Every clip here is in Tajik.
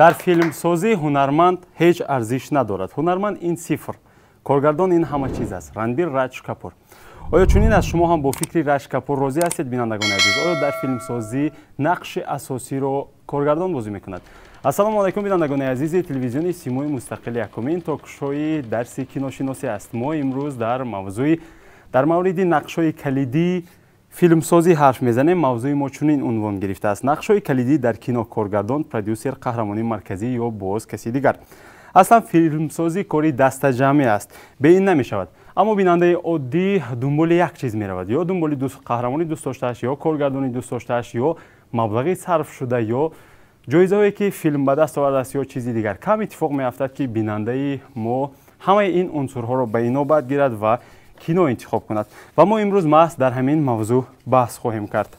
дар филмсозӣ ҳунарманд ҳеҷ арзиш надорад. Ҳунарманд ин сифр, коргардон ин ҳама чиз аст. Ранбир Радж Капур. оё чунин аст, шумо ҳам бо фикри Радж Капур розӣ ҳастед бинандагони азиз? оё дар филмсозӣ нақши асосиро коргардон бозӣ мекунад? ассалому алайкум бинандагони азизи телевизиони Симои Мустақили якумин токшои дарси киношиносӣ аст. мо имрӯз дар мавриди нақшҳои калидии филмсозӣ ҳарф мезанем. мавзӯи мо чунин унвон гирифтааст: нақшҳои калидӣ дар кино, коргардон, продюсер, қаҳрамони марказӣ ё боз каси дигар. аслан филмсозӣ кори дастаҷамъӣ аст, бе ин намешавад. аммо бинандаи оддӣ дунболи як чиз меравад, ё дунболи қаҳрамони дӯстдоштааш, ё коргардони дӯстдоштааш, ё маблағи сарф шуда, ё ҷоизаҳое ки филм ба даст овардааст, ё чизи дигар. кам иттифоқ меафтад ки бинандаи мо ҳамаи ин унсурҳоро ба инобат гирад ва кино интихоб кунад. ва мо имрӯз маҳз дар ҳамин мавзӯъ баҳс хоҳем кард.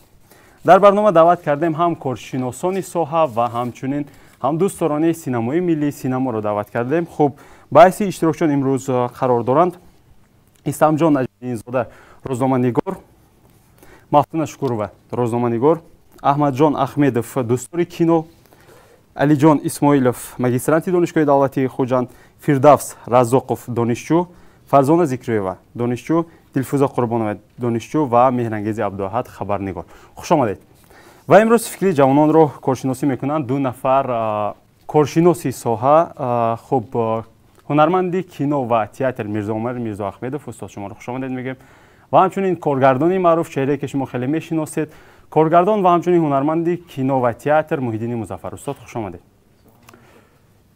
дар барнома даъват кардем ҳам коршиносони соҳа ва ҳамчунин ҳам дӯстдорони синамои миллии синаморо даъват кардем. хуб, ба ҳайси иштирокчиён имрӯз қарор доранд Исламҷон Наҷмиддинзода, рӯзноманигор, Мафтуна Шукурова, рӯзноманигор, Аҳмадҷон Ахмедов, дӯстдори кино, Алиҷон Исмоилов, магистранти донишгоҳи давлатии Хуҷанд, Фирдавс Раззоқов, донишҷӯ, Фарзона Зикриева, донишҷӯ, Дилфуза Қурбонова, донишҷӯ ва Меҳрангези Абдуаҳад, хабарнигор. Хуш омадед. ва имрӯз фикри ҷавононро коршиносӣ мекунанд ду нафар коршиноси соҳа. хуб, ҳунарманди кино ва театр Мирзоумар Мирзоахмедов, устод шуморо хуш омадед мегӯем. ва ҳамчунин коргардони маъруф, чеҳрае ки шумо хеле мешиносед, коргардон ва ҳамчунин ҳунарманди кино ва театр Муҳиддини Музаффар. устод хуш омадед.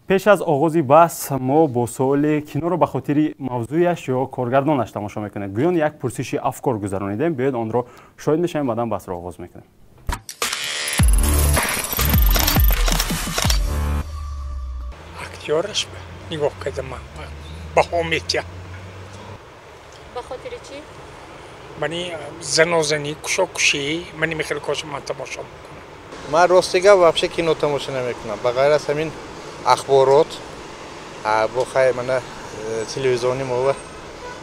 пеш аз оғози баҳс мо бо суоли киноро ба хотири мавзӯяш ё коргардонаш тамошо мекунем. гӯён як пурсиши афкор гузаронидем, биёед онро шоҳид мешавем, баъдан баҳсро оғоз мекунем. актёраш нигоҳ кардам, баҳо метиҳам. ба хотири чӣ? мани занозанӣ, кушокушӣ, мани мехел коша ман тамошо мекунам. ман ростига вообще кино тамошо намекунам, ба ғайр аз ҳамин ахборот бо хай мана телевизиони мо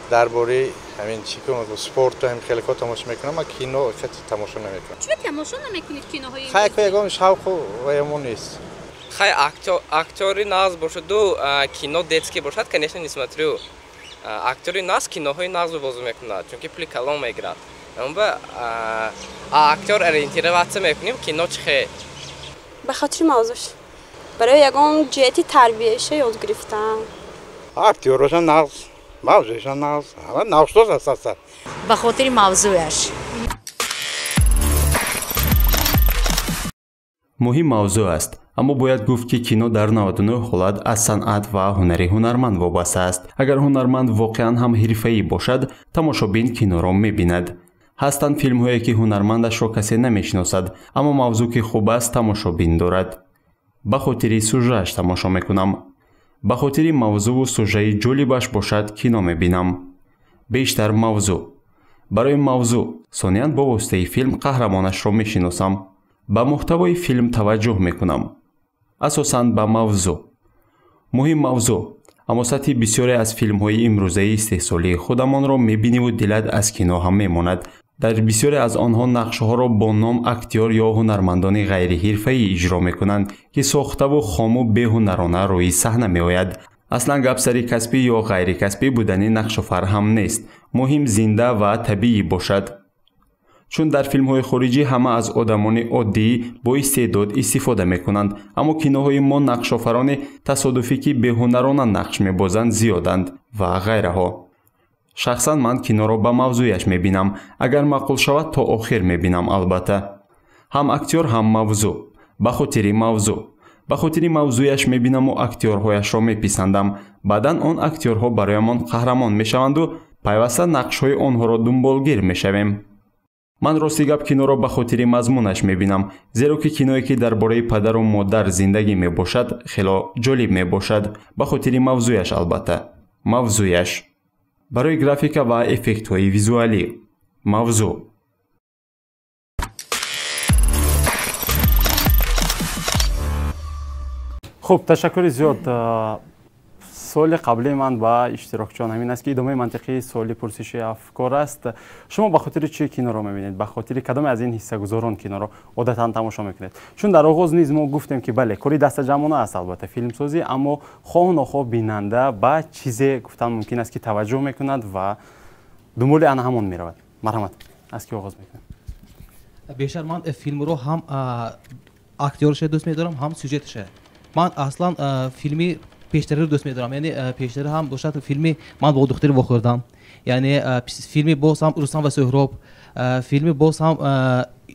дар бораи ҳамин чӣ спорту ҳамин хеле ко тамошо мекунам. ман кино тамошо намекунам. чӣ тамошо намекунед киноҳои хай ягон шавқу ваямон нест. хай актёри нағз бошад ду кино детский бошад, конечно не смотрю. актёри нағз киноҳои нағзу бозӣ мекунад, чунки пули калон мегирад. аммо актёр ориентироваться мекунем кино чихе. ба хотири мавзӯш барои ягон ҷиҳати тарбияша ёд гирифтам. актёрашон нағз, мавзӯишон нағз, ҳама навшдоз аст. ба хотири мавзӯяш. муҳим мавзӯъ аст, аммо бояд гуфт ки кино дар 99 ҳолат аз санъат ва ҳунари ҳунарманд вобаста аст. агар ҳунарманд воқеан ҳам ҳирфаӣ бошад, тамошобин киноро мебинад. ҳастанд филмҳое ки ҳунармандашро касе намешиносад, аммо мавзӯъ ки хуб аст тамошобин дорад. ба хотири сужааш тамошо мекунам. ба хотири мавзӯъу сужаи ҷолибаш бошад кино мебинам. бештар мавзӯъ. барои мавзӯъ сониян бо воситаи филм қаҳрамонашро мешиносам. ба муҳтавои филм таваҷҷӯҳ мекунам. асосан ба мавзӯъ. муҳим мавзӯъ, аммо сатҳи бисёре аз филмҳои имрӯзаи истеҳсолии худамонро мебиниву дилат аз кино ҳам мемонад. дар бисёре аз онҳо нақшҳоро бо ном актёр ё ҳунармандони ғайриҳирфаӣ иҷро мекунанд ки сохтаву хому беҳунарона рӯи саҳна меояд. аслан гап сари касбӣ ё ғайрикасбӣ будани нақшуфар ҳам нест. муҳим зинда ва табиӣ бошад. чун дар филмҳои хориҷӣ ҳама аз одамони оддӣ бо истеъдод истифода мекунанд, аммо киноҳои мо нақшофарони тасодуфӣ ки беҳунарона нақш мебозанд зиёданд ва ғайраҳо. шахсан ман киноро ба мавзӯяш мебинам. агар маъқул шавад то охир мебинам албатта. ҳам актёр ҳам мавзӯъ. ба хотири мавзӯъ. ба хотири мавзӯяш мебинаму актёрҳояшро меписандам. баъдан он актёрҳо бароямон қаҳрамон мешаванду пайваста нақшҳои онҳоро дунболгир мешавем. ман рости гап киноро ба хотири мазмунаш мебинам, зеро ки киное ки дар бораи падару модар зиндагӣ мебошад хело ҷолиб мебошад. ба хотири мавзӯяш албатта. мавзӯяш. барои графика ва эффектҳои визуалӣ. мавзӯъ. хуб, ташаккури зиёд. سوال قبلی من با اشتراکچیان همین است که ادامه منطقی سوال پرسش افکار است. شما به خاطر چه کینو رو میبینید؟ به خاطر کدام از این حصه گذاران کینو رو عادتا تماشا میکنید؟ چون در آغاز نیز ما گفتیم که بله کاری دست جمعانه است البته فیلم سازی، اما خواه نخواه بیننده با چیزی گفتن ممکن است که توجه میکند و دنبال آن همون میرود. مرحمت از کی آغاز میکنید؟ بیشتر من فیلم رو هم اکتورش دوست میدارم هم سوژتش. من اصلا فیلمی پیشتری رو دوست میدارم، یعنی پیشتری هم دوشت فیلمی من با دختری واخوردم، یعنی فیلمی باز هم رستم و سهراب، فیلمی باز هم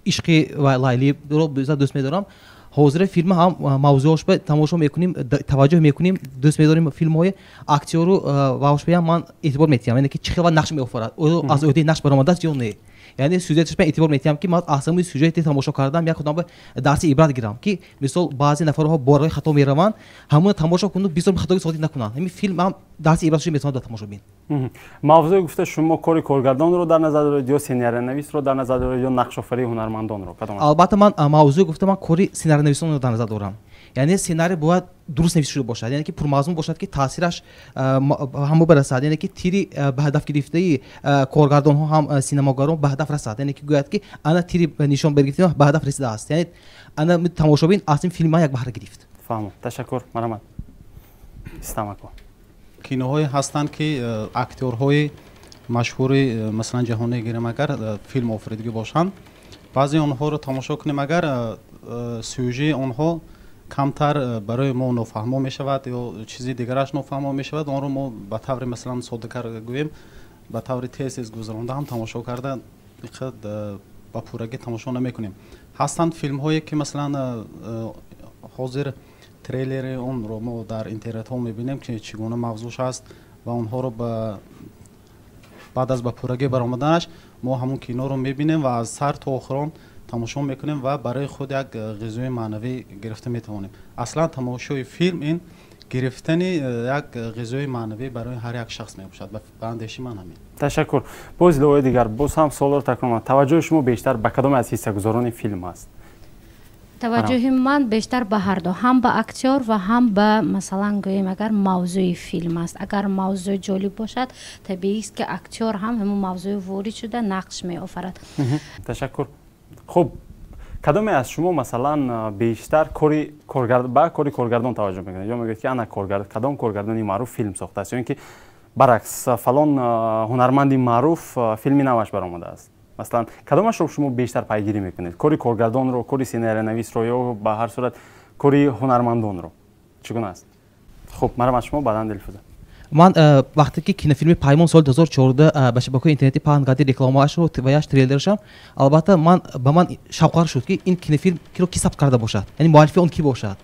عشق و لیلی رو دوست میدارم. حاضر فیلم هم موضوعش به تماشا میکنیم، توجه میکنیم، دوست میداریم فیلم های اکتور رو واش بیام من اعتبار میتیم، یعنی که چه خیلی نقش میآفرد از عهده نقش برآمده است یا نه. یعنی سوژتش به اعتبار میتیم که من اصلا سوژت تماشا کردم یک خودم به درس عبرت گیرم که مثلا بعضی نفرها بارهای خطا میروند همون تماشا کنن 20 خطا ساخته نکنن. همین فیلم هم درس عبرتش میتونن تماشا بین. موضوع گفته شما کاری کارگردان رو در نظر دارید یا سینیار نویس رو در نظر دارید یا نقش آفری هنرمندان رو؟ کدام؟ البته من موضوع گفتم من کاری سینیار نویسان رو در نظر دارم. یعنی سیناری باید درست نوشته شده باشد، یعنی که پرمضمون باشد که تاثیرش همو برسد، یعنی که تیری به هدف گرفته کارگردان ها هم سینماگران به هدف رسد، یعنی که گوید که انا تیری نشان برگرفته به هدف رسیده است، یعنی انا تماشابین اصلا فیلم ها یک بهره گرفت. فهمم. تشکر. مرحمت. استماکو. کینوهای هستند که اکتورهای مشهور مثلا جهانی گیریم اگر فیلم آفریدگی باشند، بعضی آنها رو تماشا کنیم اگر سوژه آنها کمتر برای ما نفهمو می شود یا چیزی دیگرش نفهمو می شود، آن رو ما به طور مثلا ساده کار گوییم به طور تیز گذرانده هم تماشا کرده خود با پورگی تماشا نمی کنیم. هستند فیلم هایی که مثلا حاضر تریلر اون رو ما در اینترنت ها می بینیم که چگونه موضوعش است و اونها رو بعد از با پورگی برآمدنش ما همون کینو رو می بینیم و از سر تا آخران تماشا میکنیم و برای خود یک غذای معنوی گرفته میتوانیم. اصلا تماشای فیلم این گرفتن یک غذای معنوی برای هر یک شخص میباشد. به اندیشه من همین. تشکر. باز لوی دیگر باز هم سوال رو تکرار. توجه شما بیشتر به کدام از حصه گذاران فیلم است؟ توجه من بیشتر به هر دو، هم به اکتور و هم به مثلا گوییم اگر موضوع فیلم است. اگر موضوع جالب باشد طبیعی است که اکتور هم همون موضوع وارد شده نقش می آفرد. تشکر. خب کدام از شما مثلا بیشتر کاری کارگردان توجه میکنید یا میگید که انا کدام کارگردانی معروف فیلم ساخته است یا اینکه برعکس فلان هنرمندی معروف فیلمی نوش برآمده است؟ مثلا کدامش رو شما بیشتر پیگیری میکنید؟ کاری کارگردان رو، کاری سینیار نویس رو یا به هر صورت کاری هنرمندان رو؟ چگونه است؟ خب مرحبا شما بعداً دلفوزه. من وقتی که کینوفیلم پیمان سال 2014 به شبکه اینترنتی پخش کردی رکلامش رو و یاش تریلرش هم البته من شوق شد که این کینوفیلم کی رو کی ثبت کرده باشد، یعنی مؤلف اون کی باشد.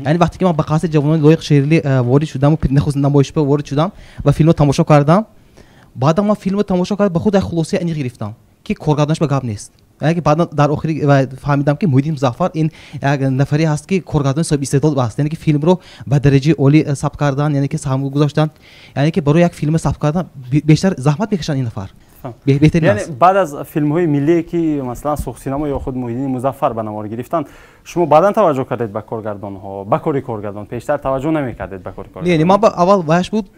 یعنی وقتی که من به قصد جوانان لایق شیرلی وارد شدم و نخست نمایش به وارد شدم و فیلم رو تماشا کردم، بعد من فیلم رو تماشا کردم به خود خلاصه اینی گرفتم که کارگردانش به گپ نیست. یعنی که بعد در آخری فهمیدم که محیدین مظفر این یک نفری هست که کارگردان صاحب استعداد است، یعنی که فیلم رو به درجه عالی ثبت کردن، یعنی که سهم گذاشتن، یعنی که برای یک فیلم ثبت کردن بیشتر زحمت میکشن این نفر. بهترین یعنی بعد از فیلم های ملی که مثلا سرخ سینما یا خود محیدین مظفر به نمار گرفتن شما بعدا توجه کردید به کارگردان ها، به کاری کارگردان پیشتر توجه نمیکردید به کاری کارگردان؟ یعنی من اول واش بود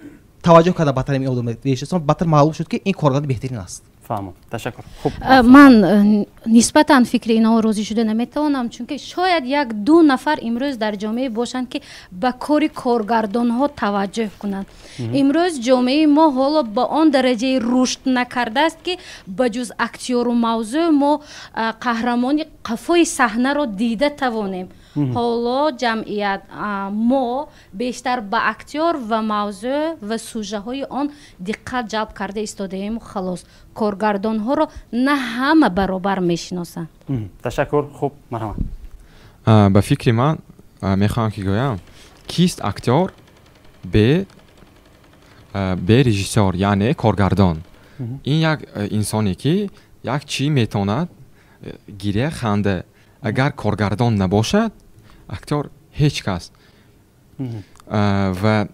توجه کردم بعد می آدم دیشتم بعد معلوم شد که این کارگردان بهترین است. فهمم. تشکر. خوب من نسبتاً فکر اینا راضی شده نمیتوانم، چون که شاید یک دو نفر امروز در جامعه باشند که به کاری کارگردان ها توجه کنند. امروز جامعه ما حالا با آن درجه رشد نکرده است که بجز اکتور و موضوع ما قهرمانی قفای صحنه را دیده توانیم. حالا جمعیت ما بیشتر به اکتور و موضوع و سوژه های آن دقت جلب کرده ایستاده‌ایم. خلاص کارگردان ها را نه همه برابر میشناسند. تشکر. خوب مرحبا. به فکر من میخوام که گویم کیست اکتور به رژیسور یعنی کارگردان. این یک انسانی که یک چی میتواند گیره خنده. اگر کارگردان نباشد اکتور هیچ کس. و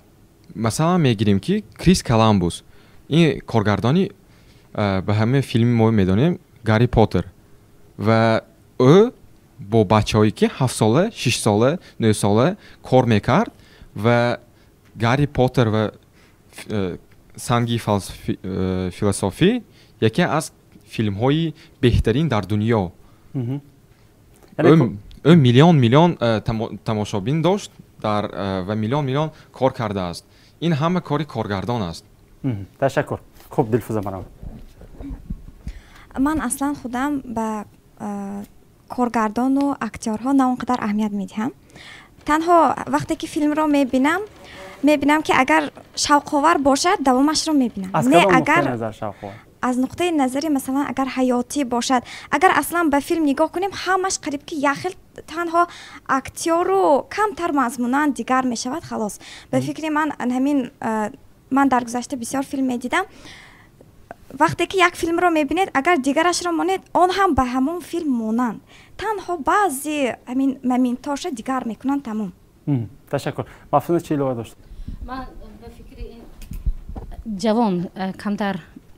مثلا میگیریم که کریس کولومبوس این کارگردانی به همه فیلم ما میدونیم گری پاتر و او با بچه‌هایی که 7 ساله 6 ساله 9 ساله کار میکرد و гарри поттер ва санги философӣ яке аз филмҳои беҳтарин дар дунё. ӯ миллион тамошобин дошт ва миллион кор кардааст. ин ҳама кори коргардон аст. ташаккур. хуб Дилфуза марам. ман аслан худам ба коргардону актёрҳо на он қадар аҳамият медиҳам. танҳо вақте ки филмро мебинам ки агар шавқовар бошад давомашро мебинам. Не агар аз нуқтаи назари масалан агар ҳаётӣ бошад, агар аслан ба филм нигоҳ кунем ҳамаш қариб ки як хел танҳо актёру камтар мазмунан дигар мешавад халос. ба фикри ман ҳамин ман дар гузашта бисёр филм медидам. вақте ки як филмро мебинед агар дигарашро монед он ҳам ба ҳамон филм монанд. танҳо баъзе ҳамин моментоша дигар мекунанд тамом. ташаккур. мафтуна чӣ илова дошт? ман ба фикри ин ҷавон камтар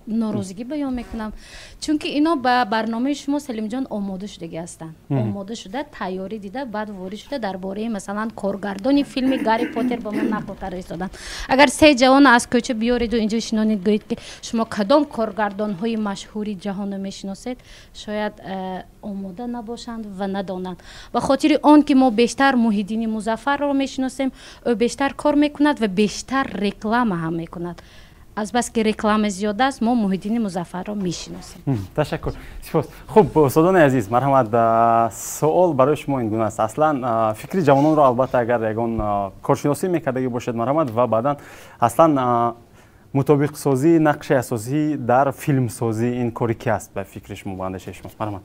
норозигӣ баён мекунам, чунки ино ба барномаи шумо Салимҷон омода шудагӣ ҳастанд. омода шуда, тайёрӣ дида, баъд ворид шуда дар бораи масалан коргардони филми Гарри Поттер ба ман нақл карда истоданд. агар се ҷавонро аз кӯча биёреду инҷо шинонид гӯед ки шумо кадом коргардонҳои машҳури ҷаҳонро мешиносед, шояд омода набошанд ва надонанд. ба хотири он ки мо бештар Муҳиддини Музаффарро мешиносем, ӯ бештар кор мекунад ва бештар реклама ҳам мекунад. азбаски реклама зиёда аст, мо Муҳиддини Музаффарро мешиносем. ташаккур. сипос. хуб устодони азиз, марҳамат. суол барои шумо ин гуна аст. аслан фикри ҷавононро албатта агар ягон коршиносӣ мекардагӣ бошед, марҳамат, ва баъдан аслан мутобиқсозӣ, нақши асосӣ дар филмсозӣ ин кори ки аст ба фикри шумо, ба андешаи шумо? марҳамат.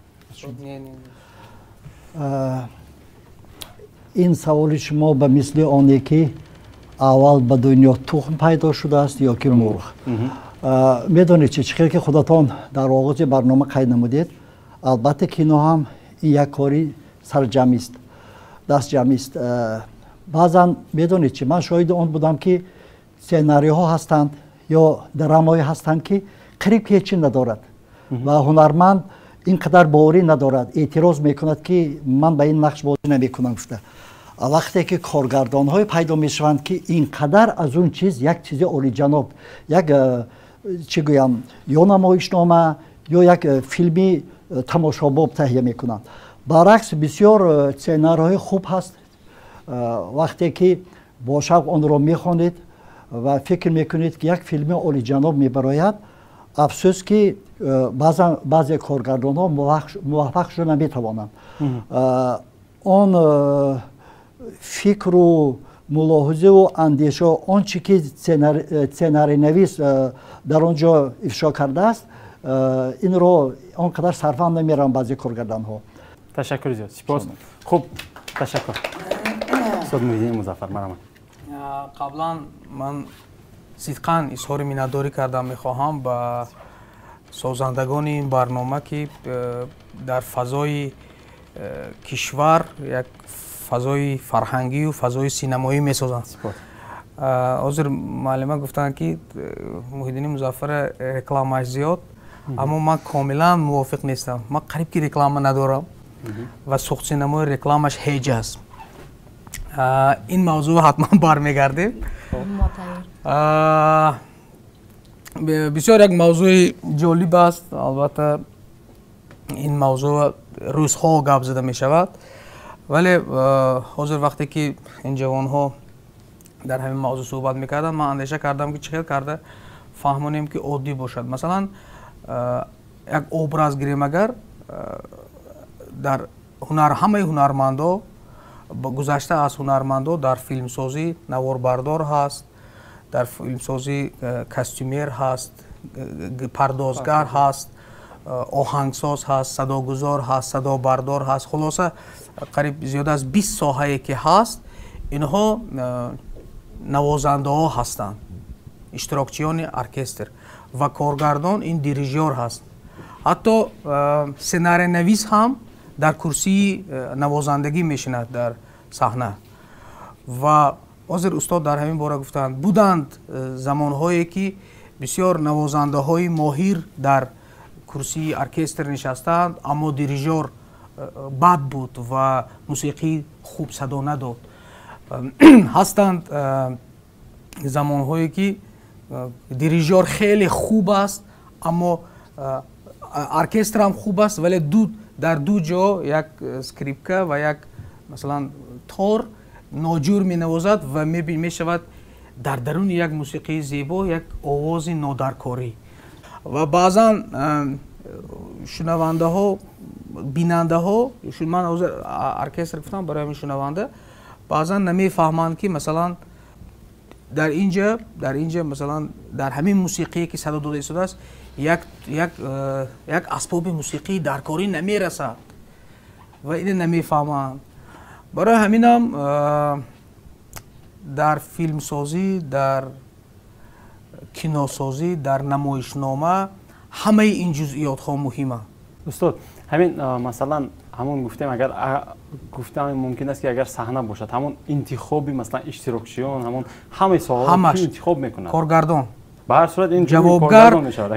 ин саволи шумо ба мисли оне ки аввал ба дунё тухм пайдо шудааст ё ки мурғ. медонед чӣ хел ки худатон дар оғози барнома қайд намудед, албатта кино ҳам ин як кори сарҷамист, дастҷамист. баъзан медонед чӣ, ман шоҳиди он будам ки сценариҳо ҳастанд ё драмаҳое ҳастанд ки қариб ки ҳеҷ чӣ надорад ва ҳунарманд ин қадар боварӣ надорад, эътироз мекунад ки ман ба ин нақш бозӣ намекунам шуда. вақте ки коргардонҳое пайдо мешаванд ки ин қадар аз он чиз як чизи олиҷаноб, як чӣ гӯям, ё намоишнома ё як филми тамошобоб таҳия мекунанд. баръакс бисёр сценариҳои хуб ҳаст. вақте ки бо шавқ онро мехонед ва фикр мекунед ки як филми олиҷаноб мебарояд, афсӯс ки баъзе коргардонҳо муваффақ шуда наметавонанд. он фикру мулоҳизаву андеша он чӣ ки сценарийнавис дар он ҷо ифшо кардааст, инро он қадар сарфам намераванд баъзе коргарданҳо. ташаккури зиёд. сипос. хуб, ташаккур. устод Муҳиддини Музаффар, марҳамат. қаблан ман сидқан изҳори миннатдорӣ карда мехоҳам ба созандагони ин барнома ки дар фазои кишвар як фазои фарҳангию фазои синамоӣ месозанд. ҳозир муаллима гуфтанд ки Муҳиддини Музаффар рекламааш зиёд, аммо ман комилан мувофиқ нестам. ман қариб ки реклама надорам ва сухтсинамои рекламаш ҳеҷ аст. ин мавзӯъ ҳатман бармегардем. бисёр як мавзӯи ҷолиб аст. албатта ин мавзӯъ рӯзҳо гап зада мешавад, вале ҳозир вақте ки ин ҷавонҳо дар ҳамин мавзӯъ суҳбат мекарданд, ман андеша кардам ки чӣ хел карда фаҳмонем ки оддӣ бошад. масалан як образ гирем, агар дар ҳамаи ҳунармандо гузашта аз ҳунармандо дар филмсозӣ наворбардор ҳаст, дар филмсозӣ костюмер ҳаст, пардозгар ҳаст, оҳангсоз ҳаст, садогузор ҳаст, садобардор ҳаст. хулоса қариб зиёда аз 20 соҳае ки ҳаст, инҳо навозандаҳо ҳастанд, иштирокчиёни оркестр ва коргардон ин дирижёр ҳаст. ҳатто сценарийнавис ҳам дар курсии навозандагӣ мешинад дар саҳна. ва ҳозир устод дар ҳамин бора гуфтанд, буданд замонҳое ки бисёр навозандаҳои моҳир дар курсии оркестр нишастанд, аммо дирижёр бад буд ва мусиқӣ хуб садо надод. ҳастанд замонҳое ки дирижёр хеле хуб аст, аммо оркестрам хуб аст, вале дар ду ҷо як скрипка ва як масалан тор ноҷур менавозад ва мешавад дар даруни як мусиқии зебо як овози нодаркорӣ. ва баъзан шунавандаҳо бинандаҳо, ман ҳозир оркестр гуфтам барои ҳамин шунаванда, баъзан намефаҳманд ки масалан дар инҷа масалан дар ҳамин мусиқие ки садо дода истодааст як асбоби мусиқии даркорӣ намерасад ва ине намефаҳманд. барои ҳаминам дар филмсозӣ, дар киносозӣ, дар намоишнома ҳамаи ин ҷузъиётҳо муҳиманд. устод, ҳамин масалан ҳамон гуфтем, агар гуфтам мумкин аст ки агар саҳна бошад, ҳамон интихоби масалан иштирокчиён, ҳамон ҳамаи соҳаҳо ки интихоб мекунад, коргардон. ба ҳар сурат ин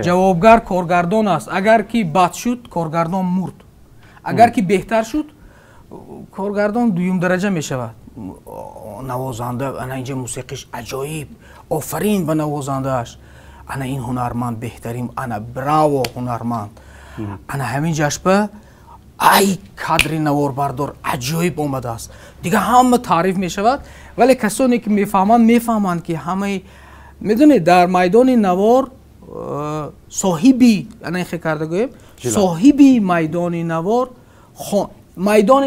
ҷавобгар коргардон аст. агар ки бад шуд, коргардон мурд. агар ки беҳтар шуд, коргардон дуюмдараҷа мешавад. навозанда, ана инҷа мусиқиш аҷоиб, офарин ба навозандааш, ана ин ҳунарманд беҳтарин, ана браво ҳунарманд, ана ҳамин ҷашба ай кадри наворбардор аҷоиб омадааст, дига ҳама таъриф мешавад. вале касоне ки мефаҳманд ки ҳамаи медонед дар майдони навор соҳиби, ана ин хе карда гӯем, соҳиби майдони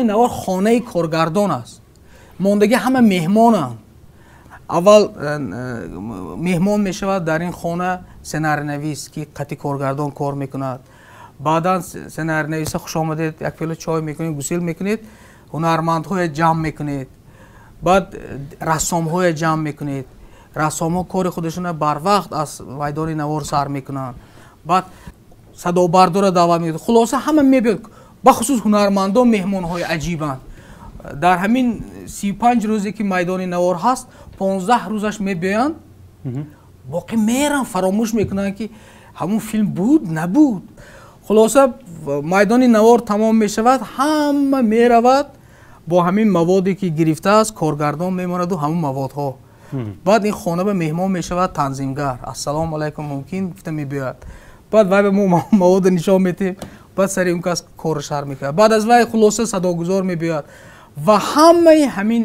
навор хонаи коргардон аст. мондаги ҳама меҳмонанд. аввал меҳмон мешавад дар ин хона сценарийнавис ки қати коргардон кор мекунад. баъдан сценарийнависа хушомадед, як пиёла чой мекунед, гусел мекунед, ҳунармандҳоя ҷамъ мекунед, баъд рассомҳоя ҷамъ мекунед. рассомҳо кори худашона барвақт аз майдони навор сар мекунанд. баъд садобардора даъват мекунед. хулоса ҳама мебиёд. бахусус ҳунармандон меҳмонҳои аҷибанд. дар ҳамин 35 рӯзе ки майдони навор ҳаст, 15 рӯзаш мебиёянд, боқӣ меран фаромӯш мекунанд ки ҳамун филм буд набуд. хулоса майдони навор тамом мешавад, ҳама меравад бо ҳамин маводе ки гирифтааст, коргардон мемонаду ҳамун маводҳо. баъд ин хона ба меҳмон мешавад танзимгар. ассалому алайкум мумкин гуфта мебиёяд. баъд вай ба мо мавода нишон метем, баъд сари он кас корро шар мекунад. баъд аз вай хулоса садогузор мебиёяд ва ҳамаи ҳамин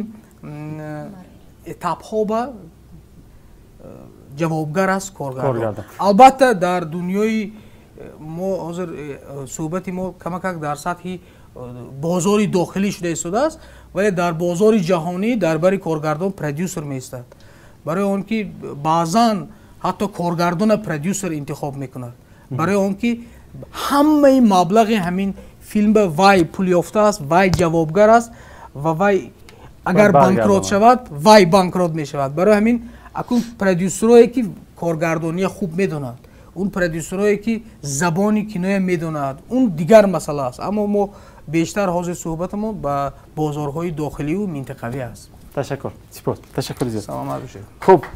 этапҳо ба ҷавобгар аст коргардон. албатта дар дунёи мо ҳозир суҳбати мо камакак дар сатҳи бозори дохилӣ шуда истодааст, вале дар бозори ҷаҳонӣ дар бари коргардон продюсер меистад. барои он ки баъзан ҳатто коргардона продюсер интихоб мекунад. барои он ки ҳамаи маблағи ҳамин филм ба вай пул ёфтааст, вай ҷавобгар аст ва вай агар банкрот шавад, вай банкрот мешавад. барои ҳамин акун продюсерое ки коргардония хуб медонад, он продюсерое ки забони киноя медонад, он дигар масъала аст. аммо мо бештар ҳозир суҳбатамон ба бозорҳои дохилию минтақавӣ аст. ташаккур. сипос. ташаккур зиёд. саломат бошед. хуб.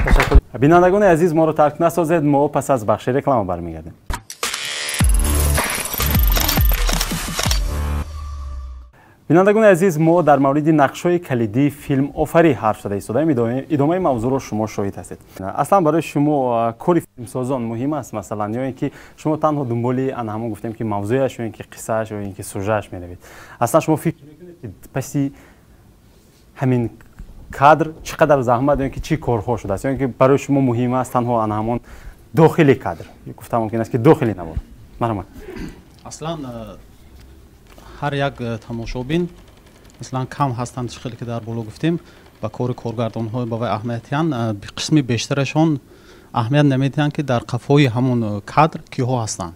ташаккур. бинандагони азиз, моро тарк насозед. мо пас аз бахши реклама бармегардем. бинандагони азиз, мо дар мавриди нақшҳои калидии филмофарӣ ҳарф зада истодаем. идомаи мавзӯъро шумо шоҳид ҳастед. аслан барои шумо кори филмсозон муҳим аст масалан, ё ин ки шумо танҳо дунболи ана ҳамон гуфтем ки мавзӯъаш ё ин ки қиссааш ё ин ки сюжааш меравед. аслан шумо фикр мекунед ки паси ҳамин кадр чӣ қадар заҳмат ё ин ки чӣ корҳо шудааст, ё ин ки барои шумо муҳим аст танҳо ана ҳамон дохили кадр? гуфтам мумкин аст ки дохили навор. марҳамат. аслан ҳар як тамошобин мисалан кам ҳастанд, хеле ки дар боло гуфтем, ба кори коргардонҳои ба вай аҳамиятиянд. қисми бештарашон аҳамият намедиҳанд ки дар қафои ҳамон кадр киҳо ҳастанд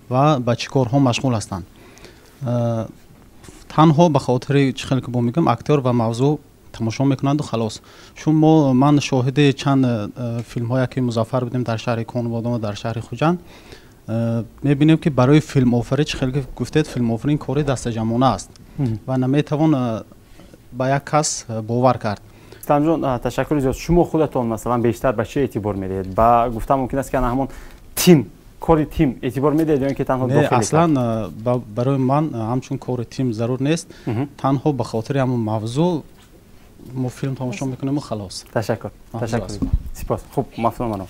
ва ба чӣ корҳо машғул ҳастанд. танҳо ба хотири чӣ хеле ки бо мегӯям актёр ва мавзӯъ тамошо мекунанду халос. чун ман шоҳиди чанд филмҳое ки музаффар будем дар шаҳри конводон ва дар шаҳри хуҷанд, мебинем ки барои филмофарӣ чӣ хеле ки гуфтед, филмофарӣ кори дастаҷамона аст ва наметавон ба як кас бовар кард. исламҷон, ташаккури зиёд. шумо худатон масалан бештар ба чӣ эътибор медиҳед? ба гуфтам мумкин аст ки ана ҳамон тим, кори тим эътибор медиҳед ё ин ки танҳо дохили? аслан барои ман ҳамчун кори тим зарур нест. танҳо ба хотири ҳамон мавзӯъ мо филм тамошо мекунем ва халос. Ташаккур. Сипос. Хуб, мафтун манам.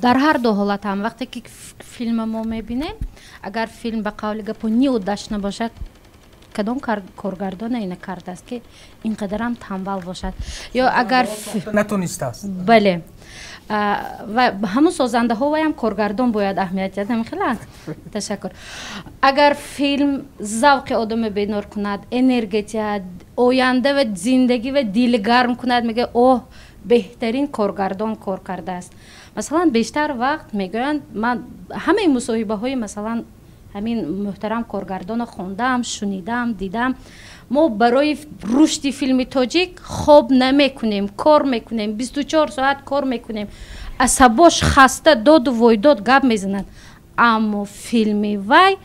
дар ҳар ду ҳолат ҳам вақте ки филма мо мебинем, агар филм ба қавли гапо неудачна бошад, кадом коргардон ина кардааст ки ин қадарам тамбал бошад ё агар натонистааст. бале. ва ҳамун созандаҳо ва ҳам коргардон бояд аҳамият диҳад. Намехеланд? Ташаккур. Агар филм завқи одаме бенор кунад, энергетия, оянда ва зиндагӣ ва дили гарм кунад, мега оҳ беҳтарин коргардон кор кардааст. Масалан бештар вақт мегӯянд, ман ҳамаи мусоҳибаҳои масалан ҳамин муҳтарам коргардонро хондаам, шунидам, дидам. мо барои рушди филми тоҷик хоб намекунем, кор мекунем, 24 соат кор мекунем. Асабош хаста доду войдод гап мезанад. Аммо филми вай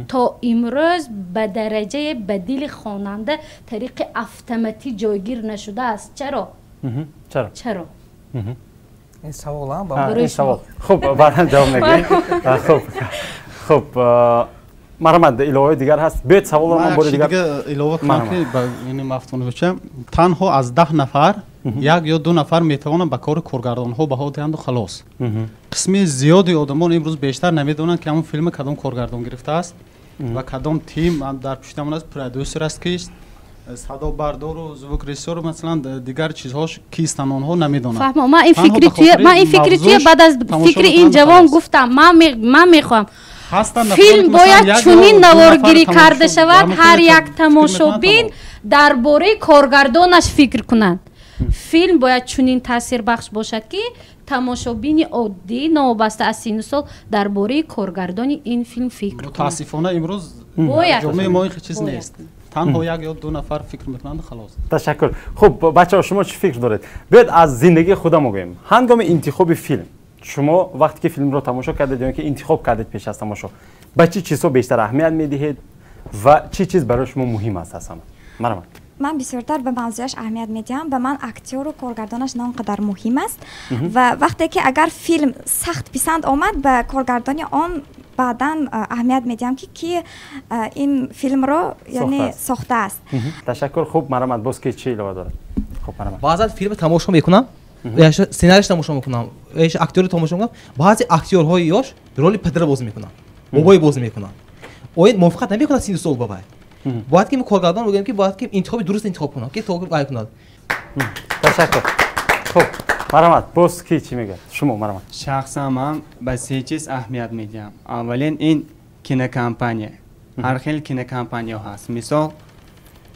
то имрӯз ба дараҷаи ба дили хонанда тариқи автоматӣ ҷойгир нашудааст. Чаро? Чаро? ин савол ин савол. Хуб, баъдан ҷавоб мегӯем. Хуб, марҳамат, иловаи дигар ҳаст. Бед саволро ман бори дигар илова кунам ки ба ини мафтуновича танҳо аз 10 нафар як ё 2 нафар метавонанд ба кори коргардонҳо баҳо диҳанду халос. қисми зиёди одамон имрӯз бештар намедонанд ки ҳамон филми кадом коргардон гирифтааст ва кадом тим дар пуштамон аст, продюсер аст кист, садобардору звукрежиссёру масалан дигар чизҳош кистанд, онҳо намедонанд. Фаҳмо, ман ин фикри туя баъд аз фикри ин ҷавон гуфтам, ман мехоҳам филм бояд чунин наворгирӣ карда шавад, ҳар як тамошобин дар бораи коргардонаш фикр кунад. Филм бояд чунин таъсирбахш бошад ки тамошобини оддӣ новобаста аз синну сол дар бораи коргардони ин филм фикр кунад. Мутаассифона имрӯз ҷомеаи мо ин чиз нест. танҳо як ё 2 нафар фикр мекунанд халос. Ташаккур. Хуб, бачаҳо шумо чӣ фикр доред? Биёед аз зиндагии худам гӯем. Ҳангоми интихоби филм, шумо вақте ки филмро тамошо кардед ё ки интихоб кардед пеш аз тамошо, ба чӣ чизҳо бештар аҳамият медиҳед ва чӣ чиз барои шумо муҳим аст ҳама? Марҳамат. ман бисёртар ба мавзӯяш аҳамият медиҳам. Ба ман актёру коргардонаш на он қадар муҳим аст ва вақте ки агар филм сахт писанд омад, ба коргардони он баъдан аҳамият медиҳам ки ин филмро яъне сохтааст. Ташаккур. Хуб, марҳамат. Боз ки чӣ илова дорад? Хуб, марҳамат. баъзан филм тамошо мекунам, сценарийш тамошо мекунам, актёри тамошо мекунам. баъзе актёрҳои ёш роли падара бозӣ мекунанд, бобои бозӣ мекунанд. оин мувофиқат намекунад синну сол бабай. бояд ки коргардон бигӯем ки бояд ки интихоби дуруст интихоб кунад ки то гай кунад. Ташаккур. Хуб, марҳамат. Боз ки чӣ мегӯяд? Шумо марҳамат. шахсан ман ба се чиз аҳамият медиҳам. аввалин ин кинокомпания. ҳар хел кинокомпания ҳаст. мисол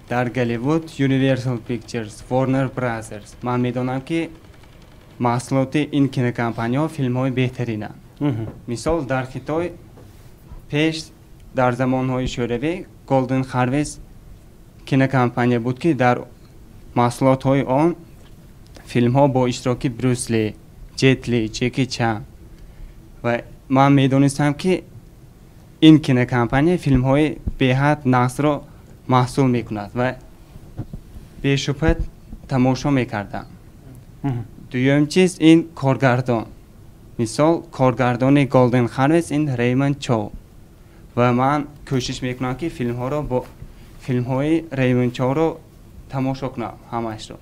дар Голливуд Universal Pictures, Warner Brothers. ман медонам ки маҳсулоти ин кинокомпанияҳо филмҳои беҳтаринанд. мисол дар Хитой пеш дар замонҳои шӯравӣ Golden Harvest кинокомпания буд ки дар маҳсулотҳои он филмҳо бо иштироки Брюс Ли, Джет Ли, Джеки Чан ва ман медонистам ки ин кинокомпания филмҳои беҳад нақсро маҳсул мекунад ва бешубҳа тамошо мекардам. дуюм чиз ин коргардон. мисол коргардони Golden Harvest ин Raymond Chow ва ман кӯшиш мекунам ки филмҳоро бо филмҳои Raymond Chowро тамошо кунам ҳамаашро.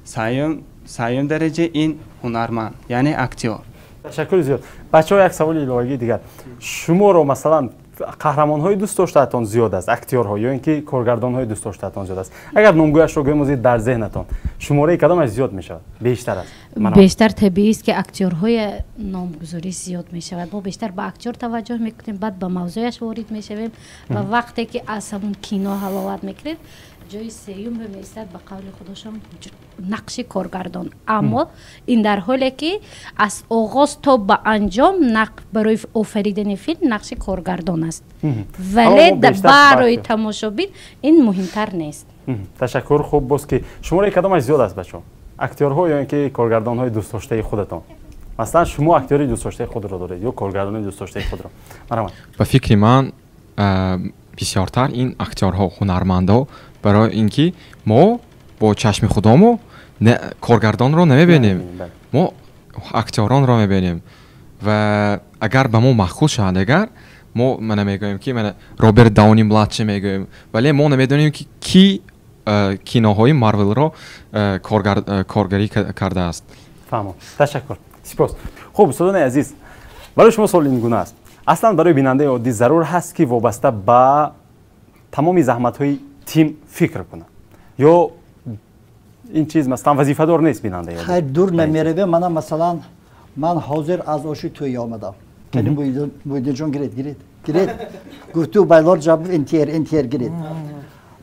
сеюм дараҷа ин ҳунарманд, яъне актёр. Ташаккур зиёд. Бачаҳо як саволи иловагии дигар. Шуморо масалан қаҳрамонҳои дӯст доштаатон зиёд аст, актёрҳо ё ин ки коргардонҳои дӯст доштаатон зиёд аст. Агар номгӯяшро гӯем озид дар зеҳнатон, шумораи кадомаш зиёд мешавад? Бештар аст? бештар табиист ки актёрҳои номгузорӣ зиёд мешавад. мо бештар ба актёр таваҷҷӯҳ мекунем, баъд ба мавзӯяш ворид мешавем ва вақте ки аз ҳамун кино ҳаловат мекунем, ҷои сеюм меистад ба қавли худошон нақши коргардон. аммо ин дар ҳоле ки аз оғоз то ба анҷом барои офаридани филм нақши коргардон аст, вале барои тамошобин ин муҳимтар нест. Ташаккур. хуб, боз ки шумораи кадомаш зиёд аст бачаҳо? актёрҳо ё ин ки коргардонҳои дӯстдоштаи худатон? масалан шумо актёри дӯстдоштаи худро доред ё коргардони дӯстдоштаи худро? марҳамат. ба фикри ман бисёртар ин актёрҳо, ҳунармандо, барои ин ки мо бо чашми худомо коргардонро намебинем, мо актёронро мебинем ва агар ба мо маъқул шавад, агар мо мана мегӯем ки мана Роберт Дауни младши мегӯем, вале мо намедонем ки киноҳои Марвелро коргарӣ кардааст. фаҳмам. Ташаккур. Сипос. Хуб, устодони азиз, барои шумо суол ин гуна аст. Аслан барои бинандаи оддӣ зарур ҳаст ки вобаста ба тамоми заҳматҳои тим фикр кунад? Ё ин чиз масалан вазифадор нест бинандаи оддӣ? Хайр дур намераве. Мана масалан ман ҳозир аз оши тӯй омадам. Кани Муҳиддинҷон гиред. Гуфту байлор ҷаб интиер гиред.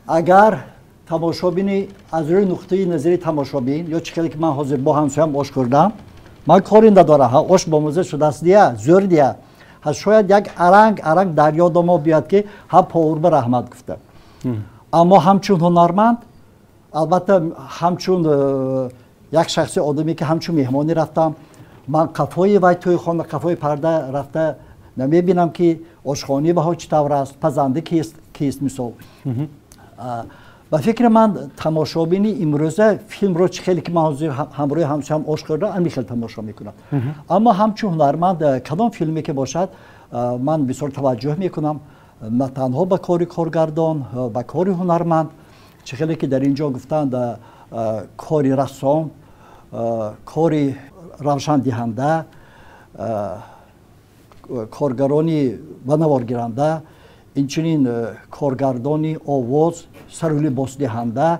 Агар тамошобини аз рӯи нуқтаи назари тамошобин ё чӣ хеле ки ман ҳозир бо ҳамсоям ош хӯрдам, ман кори надорам. Ҳа ош бомӯза шудааст дия, зӯр дия. Ҳа шояд як аранг дар ёдо мо биёд ки ҳа повурба раҳмат гуфта. Аммо ҳамчун ҳунарманд, албатта ҳамчун як шахси одаме ки ҳамчун меҳмонӣ рафтам, ман қафои вай тӯи хона қафои парда рафта намебинам ки ошхони баҳо чӣ тавр аст, пазанда кист мисол. ба фикри ман тамошобини имрӯза филмро чӣ хеле ки ман ҳозир ҳамроҳи ҳамсоям ош хӯрдам ами хел тамошо мекунам. Аммо ҳамчун ҳунарманд кадом филме ки бошад ман бисёр таваҷҷӯҳ мекунам, на танҳо ба кори коргардон, ба кори ҳунарманд, чӣ хеле ки дар ин ҷо гуфтанд кори рассом, кори равшандиҳанда, коргарони ва наворгиранда, инчунин коргардони овоз, сарулибосдиҳанда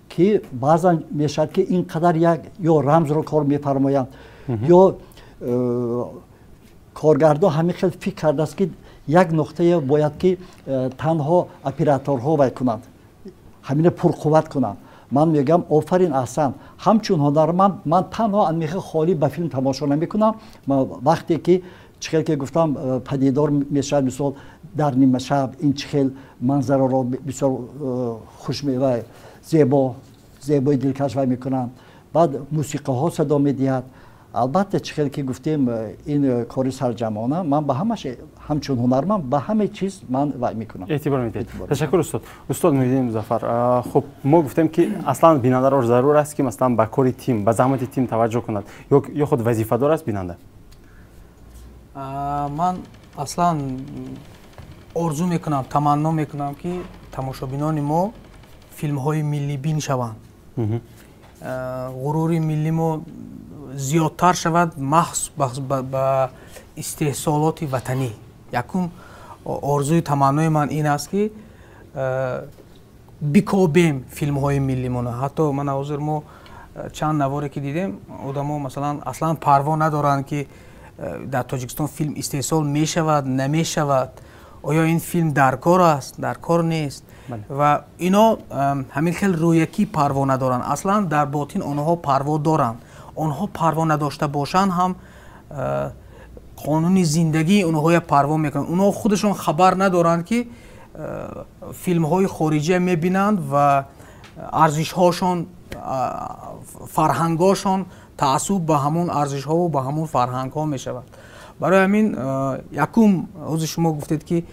ки баъзан мешавад ки ин қадар як ё рамзро кор мефармоянд ё коргардон ҳамин хел фикр кардааст ки як нуқтае бояд ки танҳо операторҳо вай кунанд, ҳамина пурқувват кунанд. Ман мегӯям офарин аҳсан. Ҳамчун ҳунарманд ман танҳо анмеха холӣ ба филм тамошо намекунам. Вақте ки чӣ хел ки гуфтам падидор мешавад мисол дар нимашаб ин чӣ хел манзараро бисёр хушмева зебои дилкаш вай мекунанд. Баъд мусиқаҳо садо медиҳад. Албатта чӣ хел ки гуфтем ин кори сарҷамона, ман ба ҳамаш ҳамчун ҳунарманд ба ҳама чиз ман вай мекунам. Эътибор медиҳед. Ташаккур устод. Устод Муҳиддин Музаффар, хуб мо гуфтем ки аслан бинандаро зарур аст ки масалан ба кори тим, ба заҳмати тим таваҷҷӯҳ кунад ё худ вазифадор аст бинанда? Ман аслан орзу мекунам, таманно мекунам ки тамошобинони мо филмҳои миллибин шаванд. ғурури милли мо зиёдтар шавад махсус ба истеҳсолоти ватанӣ. Якум орзуи таманнои ман ин аст ки бикобем филмҳои миллимона. Ҳатто мана ҳозир мо чанд наворе ки дидем, одамо масалан аслан парво надоранд ки дар Тоҷикистон филм истеҳсол мешавад, намешавад, оё ин филм дар кор аст, дар кор нест. Ва ино ҳамин хел рӯякӣ парво надоранд. Аслан дар ботин онҳо парво доранд. Онҳо парво надошта бошанд ҳам қонуни зиндагии онҳоя парво мекунанд. Онҳо худашон хабар надоранд ки филмҳои хориҷия мебинанд ва арзишҳошон, фарҳангошон таассуб ба ҳамон арзишҳову ба ҳамон фарҳангҳо мешавад. Барои ҳамин якум ҳозир шумо гуфтед ки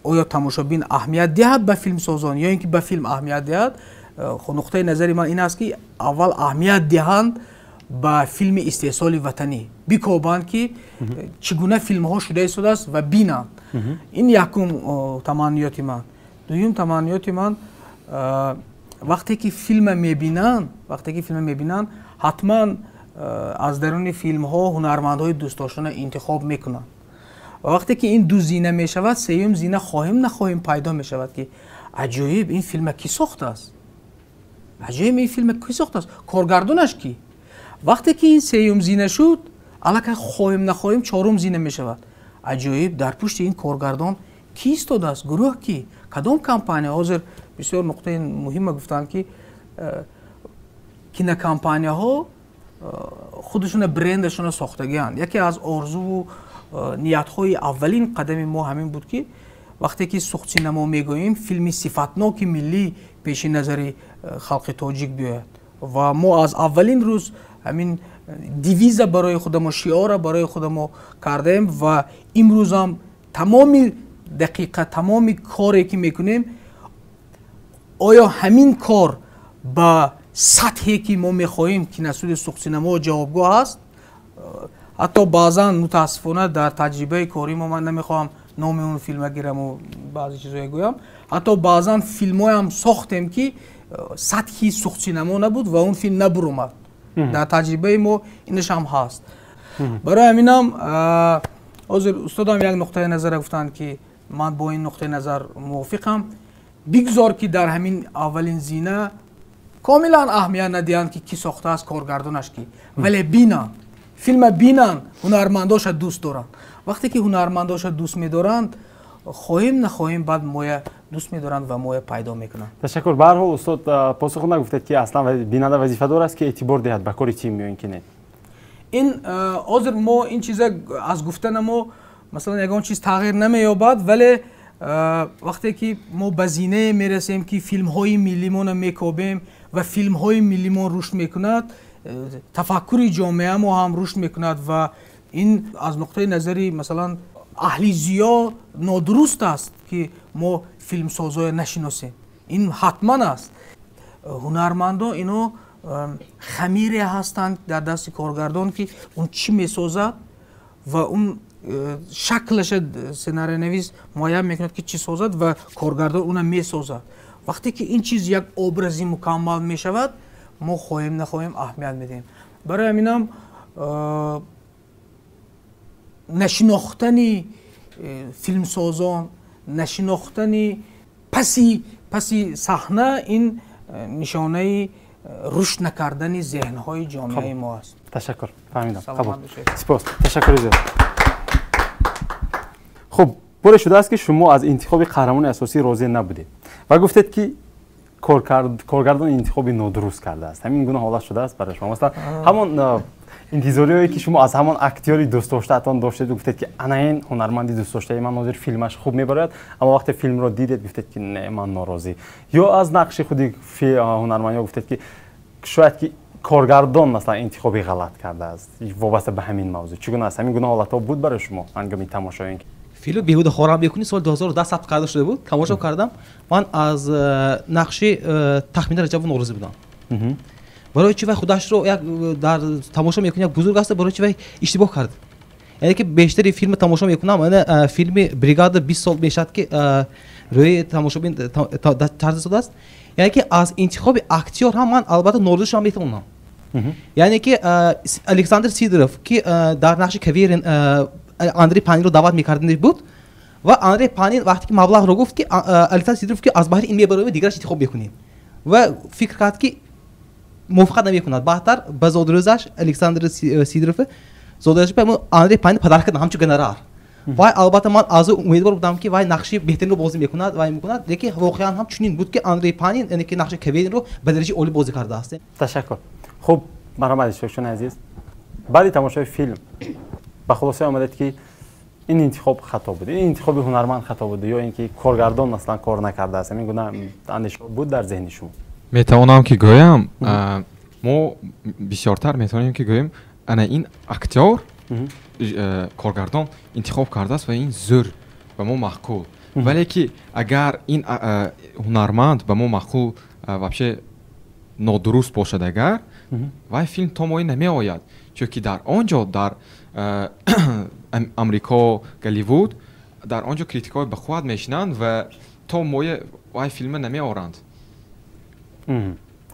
оё тамошобин аҳамият диҳад ба филмсозон ё ин ки ба филм аҳамият диҳад. Нуқтаи назари ман ин аст ки аввал аҳамият диҳанд ба филми истеҳсоли ватанӣ, бикобанд ки чӣ гуна филмҳо шуда истодааст ва бинанд. Ин якум таманниёти ман. Дуюм таманниёти ман, вақте ки филма мебинанд, ҳатман аз даруни филмҳо ҳунармандҳои дӯстдоштона интихоб мекунанд. Ва вақте ки ин ду зина мешавад, сеюм зина хоҳем нахоҳем пайдо мешавад ки аҷоиб ин филма кӣ сохтааст? Аҷоиб ин филма кӣ сохтааст? Коргардонаш кӣ? Вақте ки ин сеюм зина шуд, аллакай хоҳем нахоҳем чорум зина мешавад. Аҷоиб дар пушти ин коргардон кӣ истодааст? Гурӯҳ кӣ? Кадом компания? Ҳозир бисёр нуқтаи муҳима гуфтанд ки кинокомпанияҳо худашона брендашона сохтагианд. Яке аз орзуву ниятҳои аввалин қадами мо ҳамин буд ки вақте ки сухтсинамо мегӯем филми сифатноки миллӣ пеши назари халқи тоҷик биёяд. Ва мо аз аввалин рӯз ҳамин дивиза барои худамо, шиора барои худамо кардаем ва имрӯзам тамоми дақиқа, тамоми коре ки мекунем, оё ҳамин кор ба сатҳе ки мо мехоҳем киностудияи сухтсинамо ҷавобгоҳ аст. ҳатто баъзан мутаассифона дар таҷрибаи кори мо, ман намехоҳам نام اون فیلم گیرم و بعضی چیزایی گویم حتی بعضا فیلم‌های هم ساختیم که سطحی سوخت سینما نبود و اون فیلم نبر اومد در تجربه ما اینش هم هست برای همینم استادم یک نقطه نظر گفتن که من با این نقطه نظر موافقم بگذار که در همین اولین زینه کاملا اهمیت ندهند که کی ساخته است کارگردانش کی ولی بینن فیلم بینن هنرمنداش دوست دارن وقتی که هنرمنداش دوست می‌دارند خواهیم نخواهیم بعد مایه دوست می‌دارند و مایه پیدا میکنن تشکر به هر حال استاد پاسخ نگفتید که اصلا بیننده وظیفه دار است که اعتبار دهد به کار تیم یا اینکه نه این حاضر ما این چیزا از گفتن ما مثلا یگان چیز تغییر نمی‌یابد ولی وقتی که ما به زینه میرسیم که فیلم‌های ملیمون میکوبیم و فیلم‌های ملیمون رشد میکند تفکر جامعه ما هم رشد میکند و این از نقطه نظری مثلا اهلی زیا نادرست است که ما فیلم سازای نشناسیم این حتما است هنرمندا اینو خمیری هستند در دست کارگردان که اون چی میسازد و اون شکلش سناریو نویس معین میکند که چی سازد و کارگردان اون میسازد وقتی که این چیز یک ابرازی مکمل میشود ما خواهیم نخواهیم اهمیت میدیم برای همینم نشناختن فیلمسازان نشناختن پسی صحنه این نشانه رشد نکردن ذهن‌های جامعه ما است تشکر فهمیدم قبول سپاس تشکر زیاد خب باره شده است که شما از انتخاب قهرمان اساسی راضی نبودید و گفتید که کارگردان انتخاب نادرست کرده است همین گونه حالت شده است برای شما مثلا همون انتظاری که شما از همان اکتیوری دوست داشتهتان داشتید و گفتید که انا این هنرمندی دوست داشته من نظر فیلمش خوب میبرد اما وقتی فیلم رو دیدید گفتید که نه من ناراضی یا از نقش خودی هنرمند گفتید که شاید که کارگردان مثلا انتخابی غلط کرده است وابسته به همین موضوع چگونه است همین گونه حالت‌ها بود برای شما هنگام تماشای فیلم بیهوده خورم میکنی سال 2010 ثبت کرده شده بود تماشا کردم من از نقش تخمین رجب نوروزی بودم برای چی و خودش رو یک در تماشا میکنه یک بزرگ است برای چی و اشتباه کرد یعنی که بیشتری فیلم تماشا میکنم من فیلم بریگاد 20 سال میشد که روی تماشا بین چارده شده است یعنی که از انتخاب اکتور هم من البته نوروزش هم میتونم یعنی که الکساندر سیدروف که در نقش کویر اندری پانین رو دعوت میکردن بود و اندری پانین وقتی که مبلغ رو گفت که الکساندر سیدروف که از بحر این میبره دیگرش انتخاب بکنیم و فکر کرد که موافقت نمیکند بعدتر به زودروزش الکساندر سیدروف زودروزش به اندری پانین پدر کردن همچون گنرال و البته من از امیدوار بودم که وای نقش بهترین رو بازی میکند و میکند لیکن واقعا هم چنین بود که اندری پانین یعنی که نقش کویر رو به درجه عالی بازی کرده است تشکر خب مرحبا شکران عزیز بعد تماشای فیلم به خلاصه آمدید که این انتخاب خطا بود این انتخاب هنرمند خطا بود یا اینکه کارگردان مثلا کار نکرده است این گونه اندیشه بود در ذهن شما میتوانم که گویم ما بسیارتر میتونیم که گویم انا این اکتور کارگردان انتخاب کرده است و این زور به ما معقول ولی که اگر این هنرمند به ما معقول вообще نادرست باشد اگر و فیلم تا مایه نمی آید چون که در آنجا در امریکا گالیوود در آنجا کریتیکای به خود میشنند و تا مایه و فیلم نمی آورند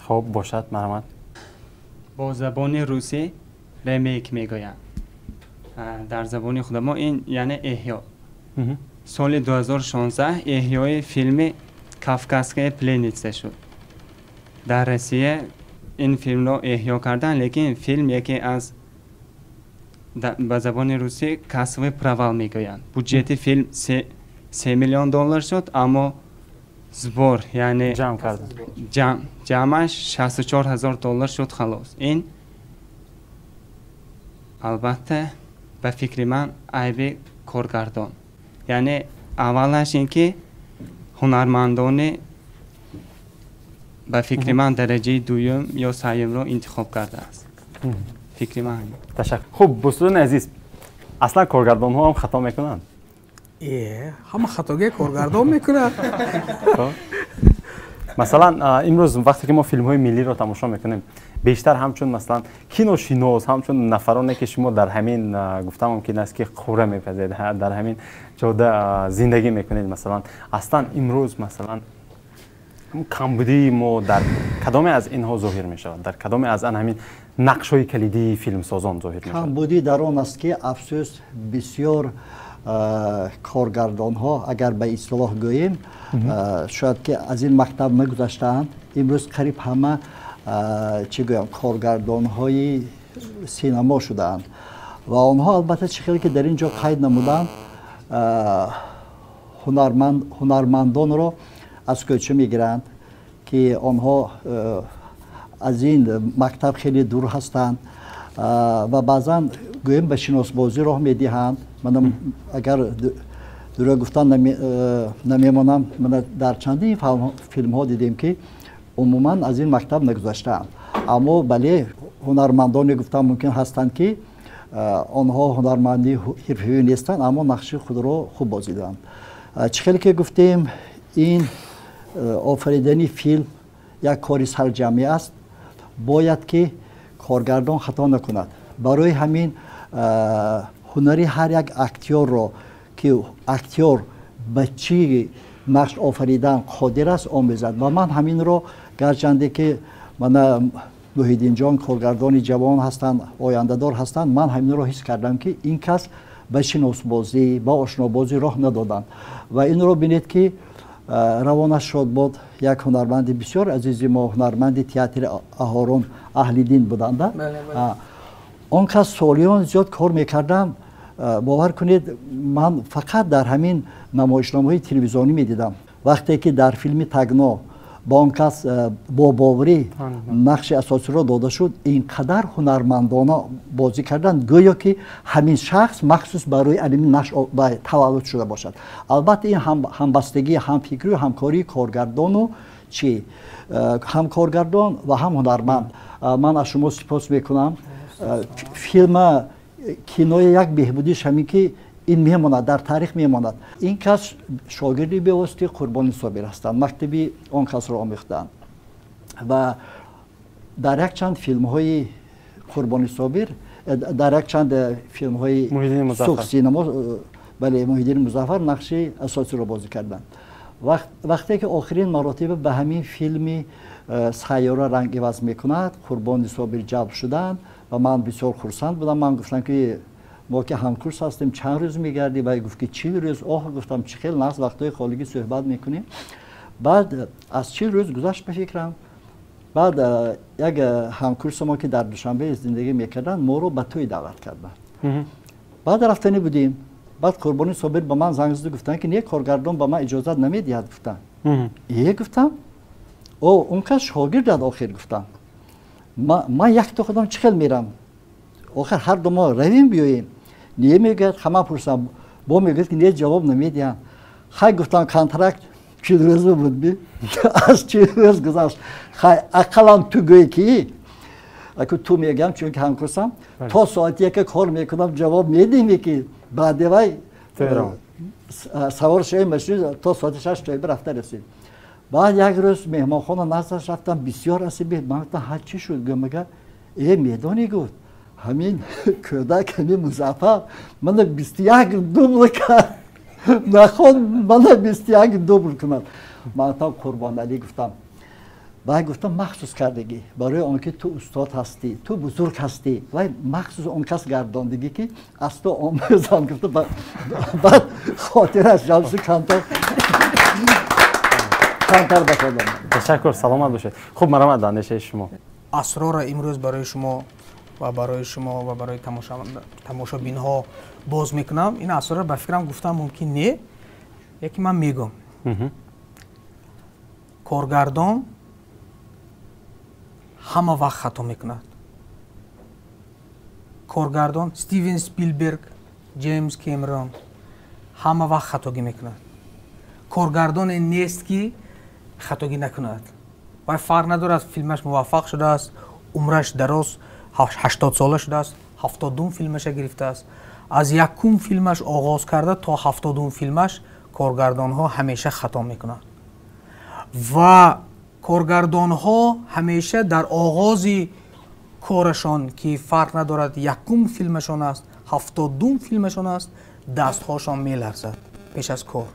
خب باشد مرحمت با زبان روسی ریمیک میگویند در زبان خود ما این یعنی احیا سال 2016 احیای فیلم کافکاسکای پلنیتسه شد در روسیه این فیلم رو احیا کردن لیکن فیلم یکی از به زبان روسی کسب پروال میگویند بودجت فیلم 3 میلیون دلار شد اما збор یعنی جمع کردن جمعش 64000 دلار شد خلاص این البته به فکر من عیب کارگردان یعنی اولش اینکه هنرمندان به فکر من درجه دوم یا سوم رو انتخاب کرده است فکر من تشکر خب دوستان عزیز اصلا کارگردان ها هم خطا میکنند همه خطاگه کارگردان میکنند مثلا امروز وقتی که ما فیلم های ملی رو تماشا میکنیم بیشتر همچون مثلا کینوشیناس همچون نفرانی که شما در همین گفتم ممکن است که خوره میپذید در همین جاده زندگی میکنید مثلا اصلا امروز مثلا کمبودی ما در کدام از اینها ظاهر می شود در کدام از آن همین نقش های کلیدی فیلم سازان ظاهر می شود کمبودی در آن است که افسوس بسیار کارگردان ها اگر به اصطلاح گوییم شاید که از این مکتب نگذشتند امروز قریب همه چی گویم کارگردان های سینما شدند و آنها البته چیزی که در اینجا قید نمودند هنرمندان رو از کجا میگیرند که آنها از این مکتب خیلی دور هستند و بعضا گویم به شناسبازی راه میدهند من اگر دور گفتن نمیمانم من در چندین فیلم ها دیدیم که عموما از این مکتب نگذاشتند اما بله هنرمندان گفتن ممکن هستند که آنها هنرمندی حرفه‌ای نیستند اما نقش خود را خوب بازی دارند چخیلی که گفتیم این آفریدنی فیلم یک کاری سرجمی است باید که کارگردان خطا نکند برای همین هنری هر یک اکتور را که اکتور به چی نقش آفریدن قادر است آموزد و من همین رو گرچنده که من محیدین جان کارگردانی جوان هستند آینده دار هستند من همین رو حس کردم که این کس به شناسبازی با آشنابازی راه ندادند و این رو بینید که روانش شد بود یک هنرمند بسیار عزیزی ما هنرمند تئاتر اهارون اهل دین بودند آن کس سالیان زیاد کار میکردم باور کنید من فقط در همین نمایشنامه‌های تلویزیونی میدیدم وقتی که در فیلم تگنا با آن کس با باوری نقش اساسی را داده شد اینقدر هنرمندانه بازی کردند گویا که همین شخص مخصوص برای علم نقش تولد شده باشد البته این همبستگی همفکری و همکاری کارگردان و چی هم کارگردان و هم هنرمند من از شما سپاس میکنم فیلم کینوی یک بهبودیش همین که این میماند در تاریخ میماند این کس شاگردی به واسطه قربانی صابر هستند مکتبی آن کس را آموختند و در یک چند فیلم های قربانی صابر در یک چند فیلم های سوخ سینما بله محیدین مظفر نقش اساسی را بازی کردند وقتی که آخرین مراتب به همین فیلمی سیاره رنگ عوض میکند قربانی صابر جلب شدند و من بسیار خرسند بودم من گفتم که ما که همکورس هستیم چند روز میگردی و گفت که 40 روز گفتم چه خیلی ناز وقتای خالگی صحبت میکنیم بعد از 40 روز گذشت به فکرم بعد یک همکورس ما که در دوشنبه زندگی میکردن ما رو به توی دعوت کردن بعد رفتنی بودیم بعد قربانی صابر به من زنگ زد گفتن که نه کارگردان به من اجازه نمیدهد گفتن گفتم اون کس شاگرد داد آخر گفتم من یک تا خودم چه خیلی میرم آخر هر دو ما رویم بیاییم نیه میگه همه پرسم با میگه که نیه جواب نمیدیم خیلی گفتم کانترکت 40 روز بود بی از 40 روز گذشت خیلی اقلام تو گویی که اگه تو میگم چون که همکرسم تا ساعتی که کار میکنم جواب میدیم که بعد وای سوار شویم ماشین تا ساعت 6 تا رفته رسید بعد یک روز مهمانخانه نزدش رفتم بسیار عصبی من گفتم هر چی شد گفتم میدانی گفت همین کودک همین مظفر من 21 دوبل کرد نخواد من 21 دوبل کنم من تا قربان علی گفتم بعد گفتم مخصوص کردگی برای آنکه تو استاد هستی تو بزرگ هستی و مخصوص اون کس گرداندگی که از تو آموزم گفتم بعد خاطرش جلسه کانتر باشد تشکر سلامت باشید خوب مرحمت دانشه شما اسرار امروز برای شما و برای تماشابین ها باز میکنم این اسرار به فکرم گفتم ممکن نه یکی من میگم کارگردان همه وقت خطا میکند کارگردان استیون سپیلبرگ جیمز کامرون همه وقت خطاگی میکند کارگردان نیست که خطاگی نکند و فرق نداره از فیلمش موفق شده است عمرش دراز 80 ساله شده است 72 فیلمش گرفته است از یکم فیلمش آغاز کرده تا 72 فیلمش کارگردان ها همیشه خطا میکنند و کارگردان‌ها همیشه در آغاز کارشان که فرق ندارد یکم فیلمشان است 72 فیلمشان است دستهاشان میلرزد پیش از کار.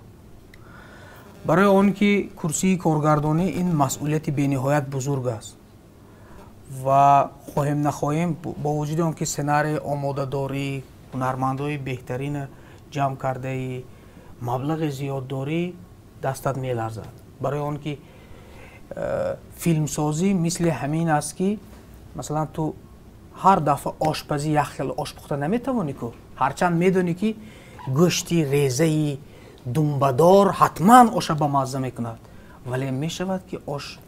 برای آن که کرسی کارگردانی این مسئولیت بی‌نهایت بزرگ است و خواهیم نخواهیم با وجود آن که سناریو آماده داری هنرمندای بهترین جمع کرده مبلغ زیاد داری دستت میلرزد. برای آن که فیلمسازی مثل همین است که مثلا تو هر دفعه آشپزی یک خیلی آش پخته نمیتوانی که هرچند میدونی که گوشتی ریزه دنبدار حتما آش به مزه میکند ولی میشود که آش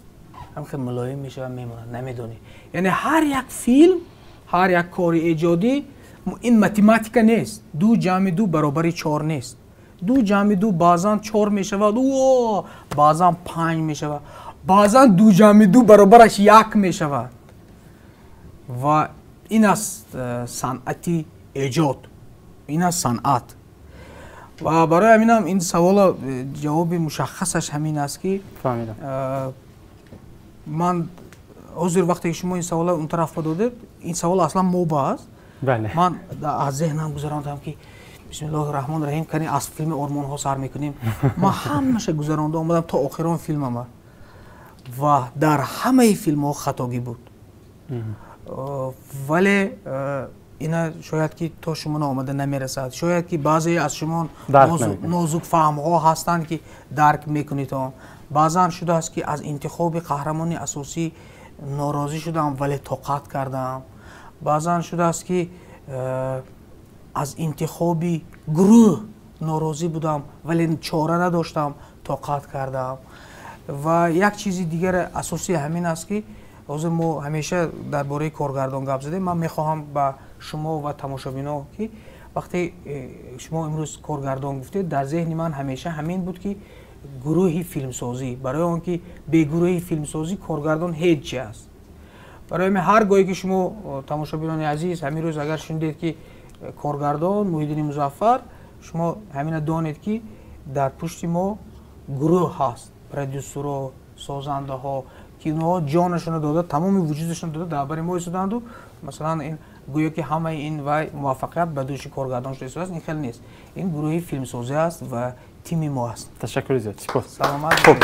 هم خیلی ملایم میشود میماند نمیدونی. یعنی هر یک فیلم هر یک کار ایجادی این متماتیکا نیست. 2 جمع 2 برابر 4 نیست. 2 جمع 2 بعضا 4 میشود بعضا 5 میشود بعضا 2 جمع 2 برابرش 1 میشود و این است صنعتی ایجاد. این است صنعت. و برای همینم این سوال جواب مشخصش همین است که من حضور وقتی شما این سوال اون طرف داده این سوال اصلا موبا است. بله. من از ذهنم گذراندم که بسم الله الرحمن الرحیم کنی از فیلم آرمان ها سر میکنیم. ما همش گذرانده آمدم تا آخران فیلم آمد و در همه فیلم ها خطاگی بود. ولی اینا شاید که تا شما آمده نمیرسد. شاید که بعضی از شما نازک فهم ها هستند که درک میکنید. بعضا شده است که از انتخاب قهرمان اساسی ناراضی شدم ولی طاقت کردم. بعضا شده است که از انتخاب گروه ناراضی بودم ولی چاره نداشتم طاقت کردم. و یک چیزی دیگر اساسی همین است که حاضر ما همیشه درباره کارگردان گپ زدیم. من میخواهم با شما و تماشابینا که وقتی شما امروز کارگردان گفتید در ذهن من همیشه همین بود که گروهی فیلمسازی برای آن که به گروهی فیلمسازی کارگردان هیچ چی است. برای من هر گاهی که شما تماشابینان عزیز همین روز اگر شنیدید که کارگردان محیدین مظفر شما همین دانید که در پشت ما گروه هست. پرودیوسرها سازنده ها که اونها جانشون داده تمام وجودشون داده درباره ما ایستادند و مثلا این گویا که همه این و موفقیت به دوش کارگردان شده است. این خیلی نیست. این گروهی فیلمسازی است و تیم ما است. تشکر زیاد. سلامت. خب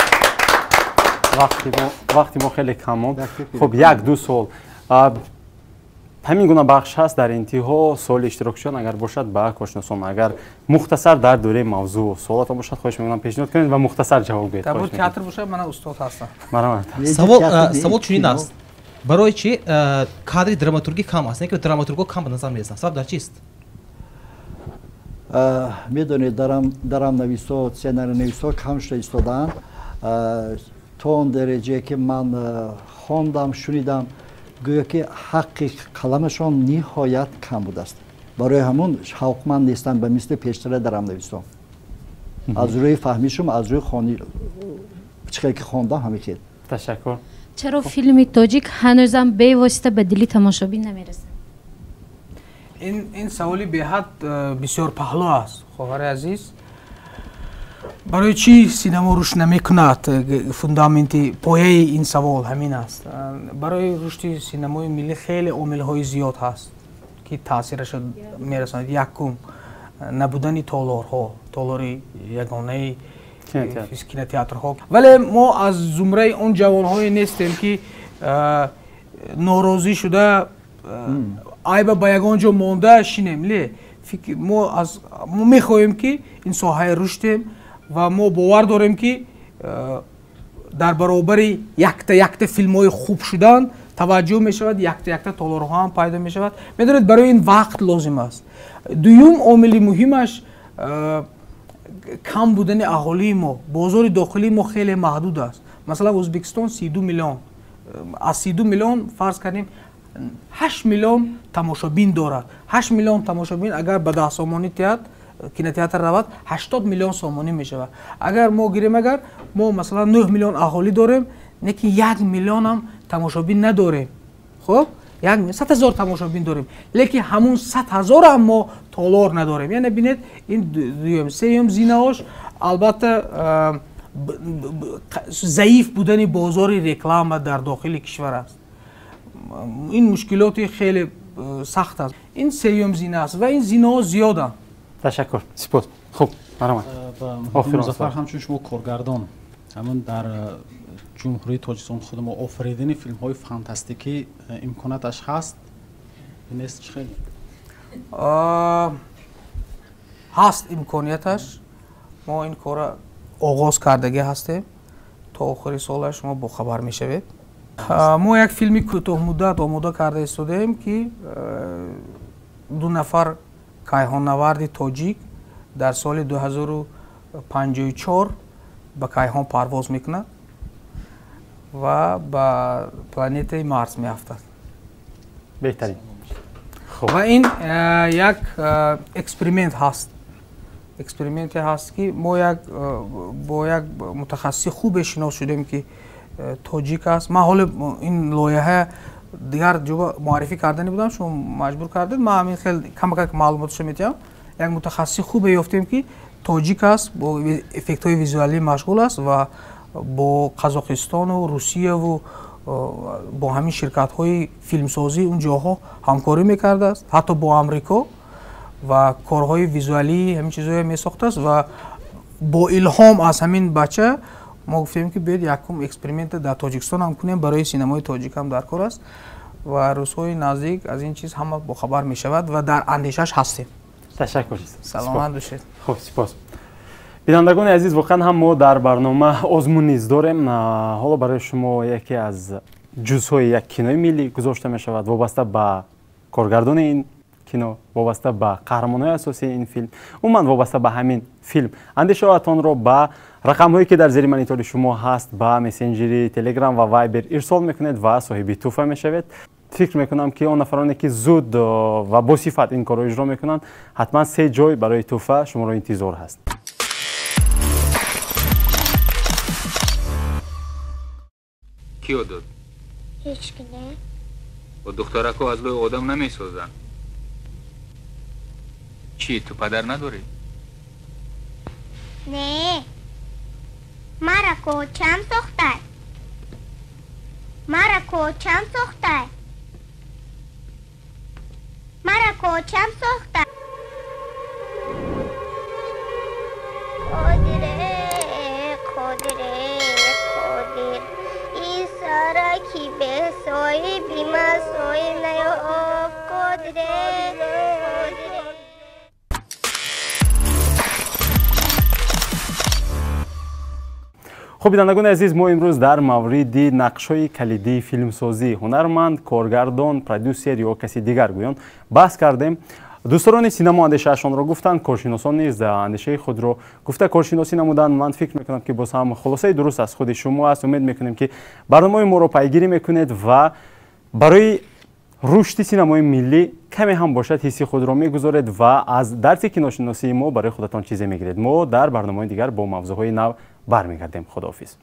وقتی ما خیلی کم. خب یک دو سوال همین گونه بخش هست در انتها سوال اشتراکشان اگر باشد به آشناسان اگر مختصر در دوره موضوع سوالات باشد خواهش می‌کنم پیشنهاد کنید و مختصر جواب بدید. در بود تئاتر باشه من استاد هستم. سوال چنین است برای چی کادر دراماتورگی کم است که دراماتورگو کم به نظر میرسند سبب در چیست؟ میدونید درام نویسا سناریو نویسا کم شده ایستادن تا اون درجه که من خواندم شنیدم گویا که حق کلامشان نهایت کم بوده است. برای همون شوقمند نیستن به مثل پیشتر درام نویسا. از روی فهمیشم از روی خوانی چیزی که خواندم همین که. تشکر. چرا فیلم تاجیک هنوزم به واسطه به دلی تماشابین نمیرسه؟ این سوالی به حد بسیار پهلو است خواهر عزیز. برای چی سینما روش نمیکند؟ فوندامنتی پایه این سوال همین است. برای رشد سینمای ملی خیلی عامل‌های زیاد هست که تاثیرش میرساند. یکم نبودن تالارها، تالاری یگانه کینوتئاترها. ولی ما از زمره اون جوان‌های نیستیم که ناراضی شده عیب به یگان جا مانده شینیم. ما میخواهیم که این ساحه رشدیم و ما باور داریم که در برابر یک فیلم های خوب شدن توجه می شود یک تالارها هم پیدا می شود. میدونید برای این وقت لازم است. دوم عامل مهمش کم بودن اهالی ما. بازار داخلی ما خیلی محدود است. مثلا ازبکستان 32 میلیون از 32 میلیون فرض کنیم 8 میلیون تماشابین دارد. 8 میلیون تماشابین اگر به 10 سامانی تئاتر کینوتئاتر رود 80 میلیون سامانی می شود. اگر ما گیریم اگر ما مثلا 9 میلیون اهالی داریم نه که 1 میلیون هم تماشابین نداریم. خب 100,000 تماشابین داریم لیکن همون 100,000 هم ما تالار نداریم. یعنی ببینید این دوم سوم زینه‌اش البته ضعیف بودن بازار رکلام در داخل کشور است. این مشکلات خیلی سخت است. این سیوم زینه است و این زینه ها زیادن. تشکر. سپاس. خوب. مرحبا. مظفر همچون شما کارگردان همون در جمهوری تاجیکستان خود ما آفریدن فیلم های فانتاستیکی امکاناتش هست؟ نیست خیلی؟ هست امکانیتش. ما این کار آغاز کردگی هستیم تا آخر سالش ما با خبر میشوید. ما یک فیلمی کوتاه مدت آماده کرده استودیم که 2 نفر کیهان نورد تاجیک در سال 2054 به کیهان پرواز میکنند و به پلنت مارس میافتند. بهترین. و این یک اکسپریمنت هست. اکسپریمنتی هست که ما با یک متخصص خوب شناس شدیم که تاجیک است. من حالا این لایحه دیگر جو معرفی کردنی بودم، شما مجبور کردید. من همین خیلی کم معلوماتش میتونم. یک متخصص خوب یافتیم که تاجیک است، با افکت های ویزوالی مشغول است و با قزاقستان و روسیه و با همین شرکت های فیلمسازی اون جاها همکاری میکرده است، حتی با امریکا و کارهای ویزوالی همین چیزایی میساخته است. و با الهام از همین بچه ما گفتیم که بیاید یکم اکسپریمنت در تاجیکستان هم کنیم، برای سینمای تاجیک هم در کار است و روزهای نزدیک از این چیز همه با خبر می شود و در اندیشش هستیم. تشکر. سلامت باشید. خوب، سپاس. بینندگان عزیز، واقعا هم ما در برنامه آزمون نیز داریم. حالا برای شما یکی از جزءهای یک کینوی ملی گذاشته می شود وابسته به کارگردان این کینو، وابسته به قهرمان‌های اساسی این فیلم، عموما وابسته به همین فیلم. اندیشه‌هاتان را با رقم‌هایی که در زیر مانیتور شما هست با مسنجری تلگرام و وایبر ارسال میکنید و صاحب تحفه میشوید. فکر میکنم که اون نفرانی که زود و با صفت این کار رو اجرا میکنن حتما 3 جای برای تحفه شما را انتظار هست. کیو داد؟ هیچ کی نه. و دخترکو از لای آدم نمیسازن. چی تو پدر نداری؟ نه. مرا کوچم ساخته. مرا کوچم ساخته. مرا کوچم ساخته. قادره ای سرکی به سوی بیما سوی نیو قادره. خب بینندگان عزیز، ما امروز در مورد نقش‌های کلیدی فیلمسازی هنرمند، کارگردان، پرودوسر یا کسی دیگر گویان بحث کردیم. دوستان سینما اندیشه‌شان را گفتند، کارشناسان نیز اندیشه خود را گفته کارشناسی نمودند. من فکر میکنم که باز هم خلاصه درست از خود شما است. امید میکنیم که برنامه ما را پیگیری میکنید و برای رشد سینمای ملی کمی هم باشد حسی خود را میگذارید و از درس کینوشناسی ما برای خودتان چیزی میگیرید. ما در برنامه دیگر با موضوعهای نو برمیگردیم. خداحافظ.